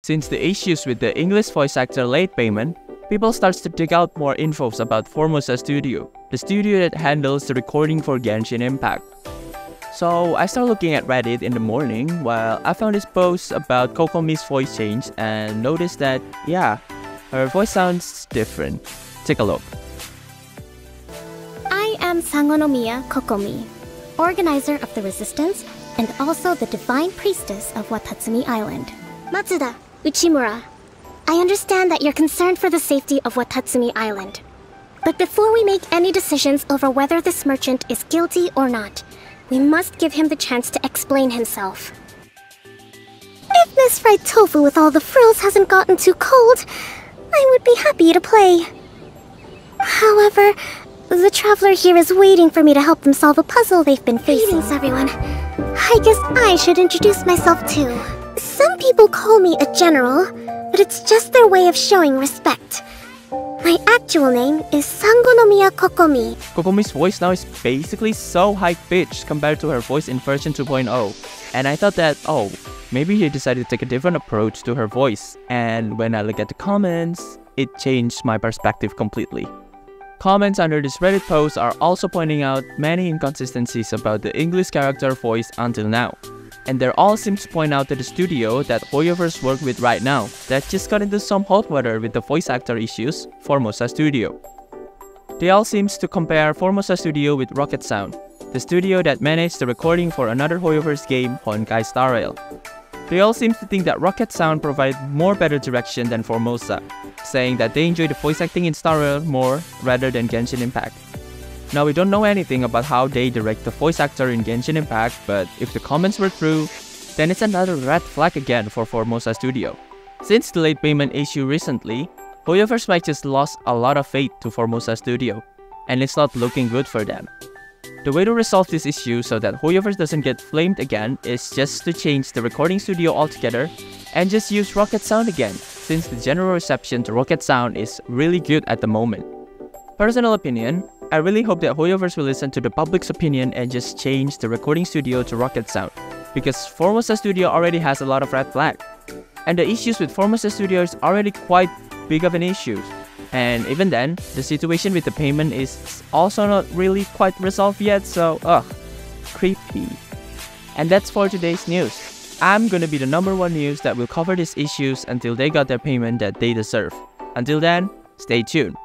Since the issues with the English voice actor late payment, people starts to dig out more infos about Formosa Studio, the studio that handles the recording for Genshin Impact. So I started looking at Reddit in the morning while I found this post about Kokomi's voice change and noticed that, yeah, her voice sounds different. Take a look. I am Sangonomiya Kokomi, organizer of the Resistance and also the Divine Priestess of Watatsumi Island. Matsuda, Uchimura, I understand that you're concerned for the safety of Watatsumi Island. But before we make any decisions over whether this merchant is guilty or not, we must give him the chance to explain himself. If this fried tofu with all the frills hasn't gotten too cold, I would be happy to play. However, the traveler here is waiting for me to help them solve a puzzle they've been facing. Greetings, everyone. I guess I should introduce myself too. Some people call me a general, but it's just their way of showing respect. My actual name is Sangonomiya Kokomi. Kokomi's voice now is basically so high-pitched compared to her voice in version 2.0. And I thought that, oh, maybe she decided to take a different approach to her voice. And when I look at the comments, it changed my perspective completely. Comments under this Reddit post are also pointing out many inconsistencies about the English character voice until now. And they all seem to point out to the studio that Hoyoverse work with right now that just got into some hot water with the voice actor issues, Formosa Studio. They all seems to compare Formosa Studio with Rocket Sound, the studio that managed the recording for another Hoyoverse game, Honkai Star Rail. They all seem to think that Rocket Sound provide more better direction than Formosa, saying that they enjoy the voice acting in Star Rail more rather than Genshin Impact. Now we don't know anything about how they direct the voice actor in Genshin Impact, but if the comments were true, then it's another red flag again for Formosa Studio. Since the late payment issue recently, Hoyoverse might just lost a lot of faith to Formosa Studio, and it's not looking good for them. The way to resolve this issue so that Hoyoverse doesn't get flamed again is just to change the recording studio altogether and just use Rocket Sound again, since the general reception to Rocket Sound is really good at the moment. Personal opinion, I really hope that Hoyoverse will listen to the public's opinion and just change the recording studio to Rocket Sound, because Formosa Studio already has a lot of red flags. And the issues with Formosa Studio is already quite big of an issue. And even then, the situation with the payment is also not really quite resolved yet, so creepy. And that's for today's news. I'm gonna be the #1 news that will cover these issues until they got their payment that they deserve. Until then, stay tuned.